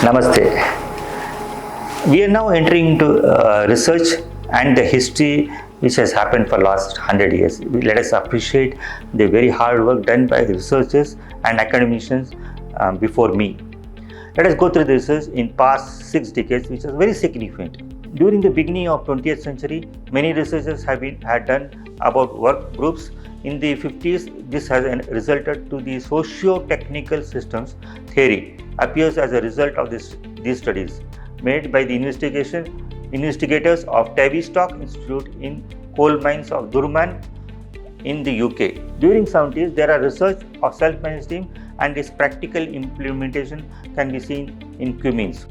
Namaste. We are now entering into research and the history which has happened for last 100 years. Let us appreciate the very hard work done by the researchers and academicians before me. Let us go through the research in past 6 decades, which is very significant. During the beginning of 20th century, many researchers had done about work groups. In the 50s, this has resulted to the sociotechnical systems theory appears as a result of these studies made by the investigators of Tavistock Institute in coal mines of Durban in the UK. During 70s, there are research of self-managed team and its practical implementation can be seen in Cummins.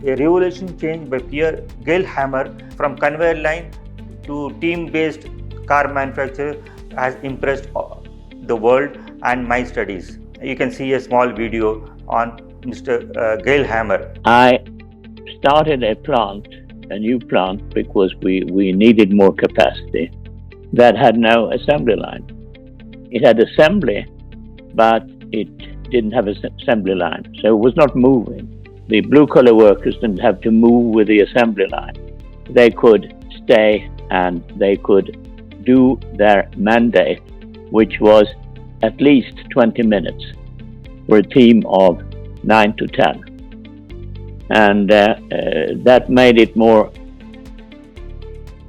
A revolution changed by Pierre Gailhammer from conveyor line to team-based car manufacturer has impressed the world and my studies. You can see a small video on Mr. Gailhammer. I started a new plant, because we needed more capacity that had no assembly line. It had assembly, but it didn't have an assembly line, so it was not moving. The blue-collar workers didn't have to move with the assembly line. They could stay and they could do their mandate, which was at least 20 minutes for a team of 9 to 10. And that made it more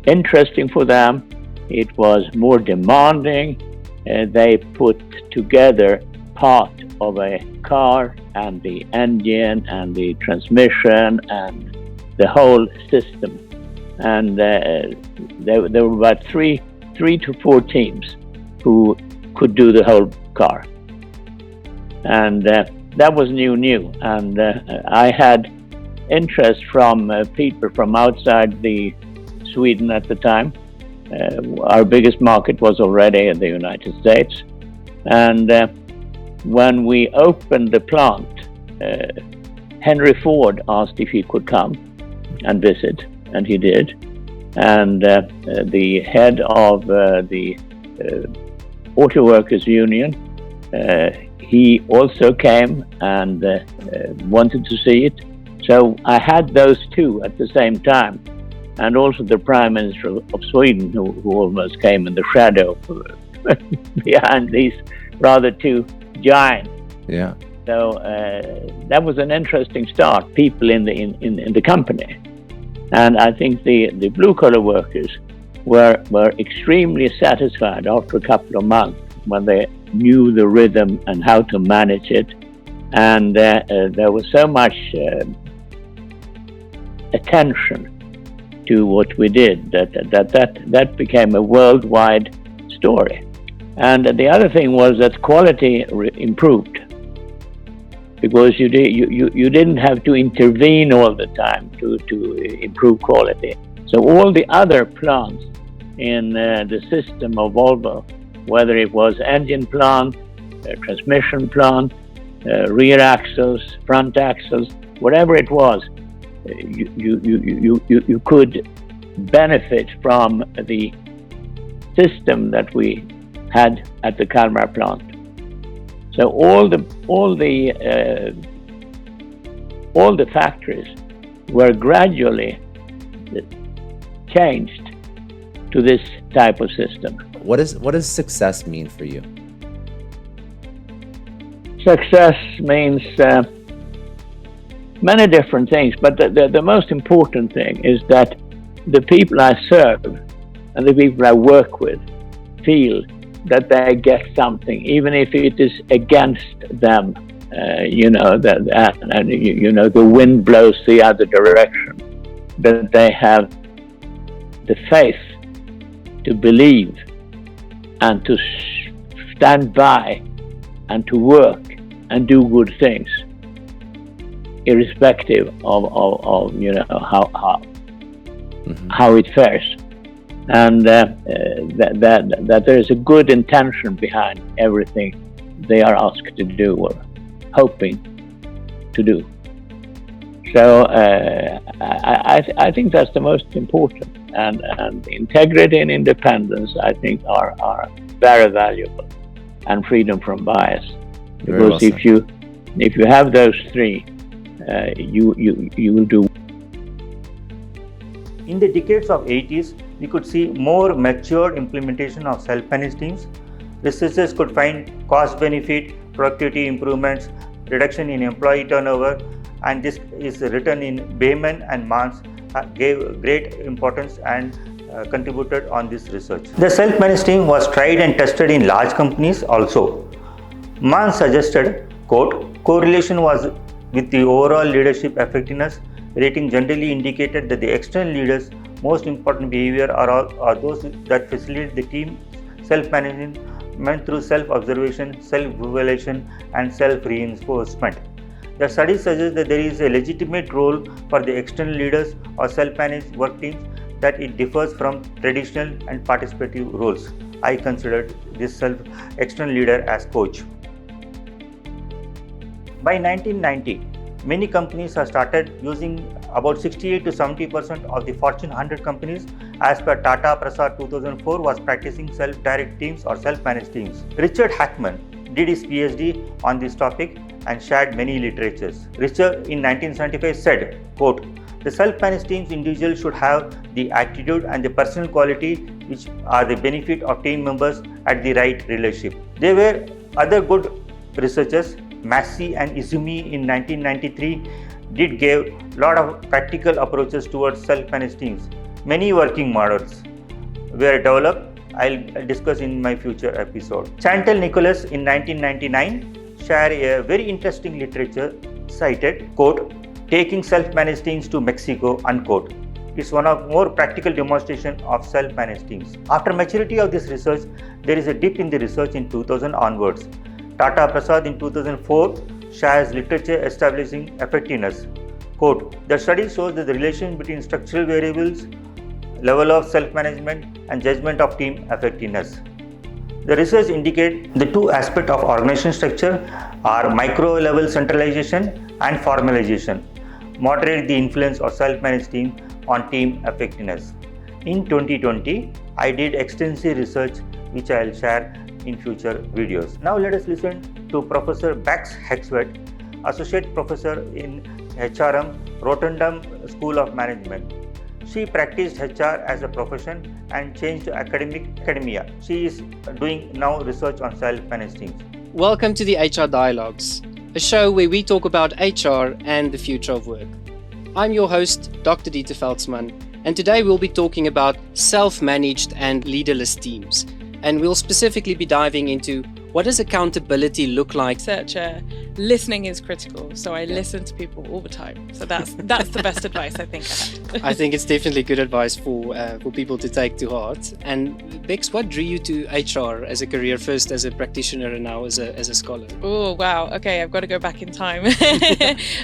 interesting for them. It was more demanding. They put together part of a car and the engine and the transmission and the whole system. And there were about three to four teams who could do the whole car. And that was new. And I had interest from people from outside Sweden at the time. Our biggest market was already in the United States. And when we opened the plant, Henry Ford asked if he could come and visit, and he did. And the head of the Auto Workers Union, he also came and wanted to see it. So I had those two at the same time, and also the Prime Minister of Sweden, who almost came in the shadow behind these rather two giants. Yeah. So that was an interesting start. People in the company, and I think the blue-collar workers were extremely satisfied after a couple of months when they knew the rhythm and how to manage it, and there was so much attention to what we did that became a worldwide story. And the other thing was that quality improved, because you didn't have to intervene all the time to improve quality. So all the other plants in the system of Volvo, whether it was engine plant, transmission plant, rear axles, front axles, whatever it was, you could benefit from the system that we had at the Kalmar plant. So all the factories were gradually changed to this type of system. What does success mean for you? Success means many different things, but the most important thing is that the people I serve and the people I work with feel that they get something, even if it is against them. The wind blows the other direction. That they have the faith to believe and to stand by and to work and do good things, irrespective of how it fares, and that there is a good intention behind everything they are asked to do or hoping to do. So I think that's the most important, and integrity and independence, I think, are very valuable, and freedom from bias. Because If you have those three, you will do. In the decades of 80s, we could see more mature implementation of self-managed teams. Researchers could find cost-benefit, productivity improvements, reduction in employee turnover, and this is written in Bayman and Mans gave great importance and contributed on this research. The self-managed team was tried and tested in large companies also. Mans suggested, quote, correlation was with the overall leadership effectiveness. Rating generally indicated that the external leaders' most important behavior are those that facilitate the team self-management through self-observation, self-evaluation, and self-reinforcement. The study suggests that there is a legitimate role for the external leaders or self-managed work teams, that it differs from traditional and participative roles. I considered this external leader as coach. By 1990, many companies have started using about 68 to 70% of the Fortune 100 companies, as per Tata Prasad 2004, was practicing self-direct teams or self-managed teams. Richard Hackman did his PhD on this topic and shared many literatures. Richard in 1975 said, quote, the self-managed teams individuals should have the attitude and the personal quality which are the benefit of team members at the right relationship. There were other good researchers. Massey and Izumi in 1993 did give a lot of practical approaches towards self-managed teams. Many working models were developed. I'll discuss in my future episode. Chantal Nicholas in 1999 shared a very interesting literature cited, quote, taking self-managed teams to Mexico, unquote. It's one of more practical demonstration of self-managed teams. After maturity of this research, there is a dip in the research in 2000 onwards. Tata Prasad in 2004 shares literature establishing effectiveness. Quote, the study shows that the relation between structural variables, level of self-management and judgment of team effectiveness. The research indicates the two aspects of organization structure are micro-level centralization and formalization, moderate the influence of self-managed team on team effectiveness. In 2020, I did extensive research which I will share in future videos. Now let us listen to Professor Bax Hexwet, Associate Professor in HRM, Rotterdam School of Management. She practiced HR as a profession and changed to academia. She is doing now research on self-managed teams. Welcome to the HR Dialogues, a show where we talk about HR and the future of work. I'm your host, Dr. Dieter Veldsman, and today we'll be talking about self-managed and leaderless teams. And we'll specifically be diving into what does accountability look like? Listening is critical, so I listen to people all the time. So that's the best advice I think I had. I think it's definitely good advice for people to take to heart. And Bex, what drew you to HR as a career, first as a practitioner and now as a scholar? Oh wow, okay, I've got to go back in time.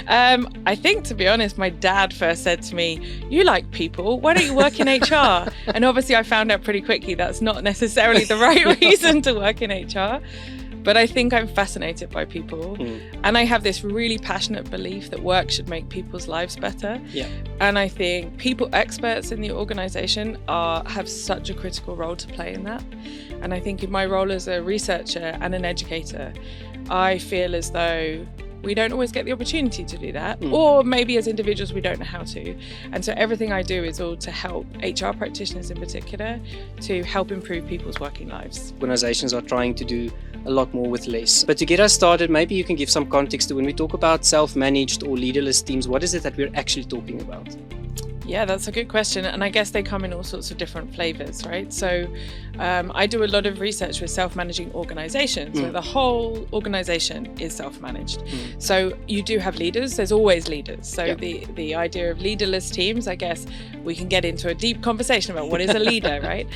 I think, to be honest, my dad first said to me, "You like people, why don't you work in HR?" And obviously I found out pretty quickly that's not necessarily the right reason to work in HR. But I think I'm fascinated by people, and I have this really passionate belief that work should make people's lives better. Yeah. And I think people experts in the organization have such a critical role to play in that. And I think in my role as a researcher and an educator, I feel as though we don't always get the opportunity to do that, or maybe as individuals we don't know how to. And so everything I do is all to help HR practitioners in particular to help improve people's working lives. Organizations are trying to do a lot more with less. But to get us started, maybe you can give some context to when we talk about self-managed or leaderless teams, what is it that we're actually talking about? Yeah, that's a good question. And I guess they come in all sorts of different flavors, right? So I do a lot of research with self-managing organizations where the whole organization is self-managed. So you do have leaders, there's always leaders. So the idea of leaderless teams, I guess we can get into a deep conversation about what is a leader, right?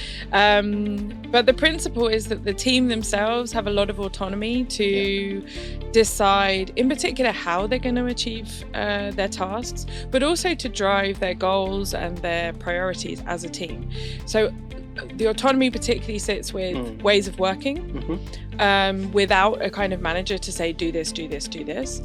But the principle is that the team themselves have a lot of autonomy to decide, in particular, how they're going to achieve their tasks, but also to drive their goals and their priorities as a team. So the autonomy particularly sits with ways of working, without a kind of manager to say, do this, do this, do this.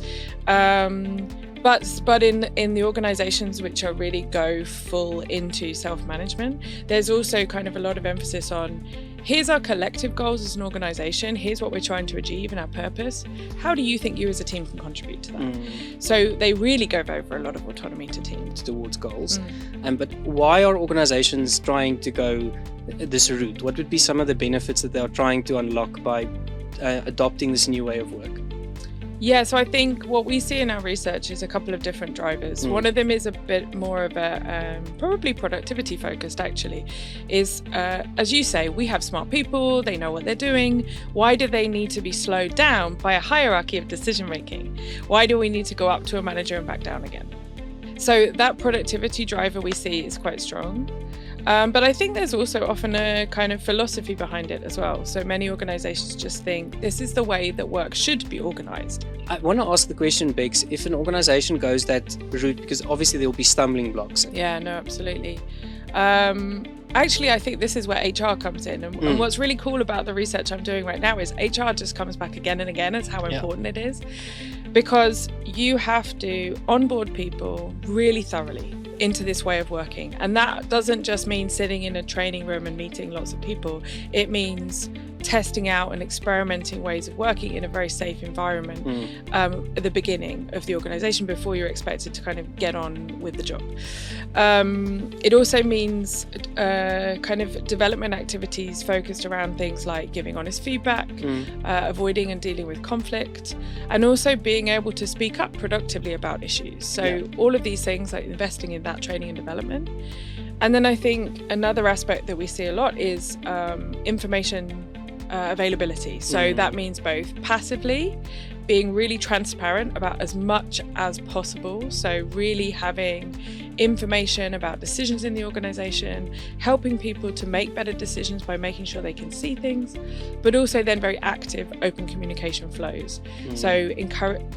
But in the organizations which are really go full into self-management, there's also kind of a lot of emphasis on here's our collective goals as an organisation, here's what we're trying to achieve and our purpose. How do you think you as a team can contribute to that? So they really give over a lot of autonomy to teams. Towards goals. But why are organizations trying to go this route? What would be some of the benefits that they are trying to unlock by adopting this new way of work? Yeah, so I think what we see in our research is a couple of different drivers. One of them is a bit more of a probably productivity focused actually, is as you say, we have smart people, they know what they're doing. Why do they need to be slowed down by a hierarchy of decision making? Why do we need to go up to a manager and back down again? So that productivity driver we see is quite strong. But I think there's also often a kind of philosophy behind it as well. So many organizations just think this is the way that work should be organized. I want to ask the question, Bex, if an organization goes that route, because obviously there will be stumbling blocks. Yeah, no, absolutely. Actually, I think this is where HR comes in. And what's really cool about the research I'm doing right now is HR just comes back again and again as how important it is. Because you have to onboard people really thoroughly into this way of working. And that doesn't just mean sitting in a training room and meeting lots of people. It means testing out and experimenting ways of working in a very safe environment at the beginning of the organization before you're expected to kind of get on with the job. It also means kind of development activities focused around things like giving honest feedback, avoiding and dealing with conflict, and also being able to speak up productively about issues. So all of these things, like investing in that training and development. And then I think another aspect that we see a lot is information availability. So that means both passively being really transparent about as much as possible. So really having information about decisions in the organization, helping people to make better decisions by making sure they can see things, but also then very active open communication flows. So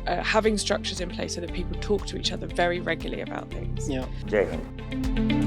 having structures in place so that people talk to each other very regularly about things. Jai Hind.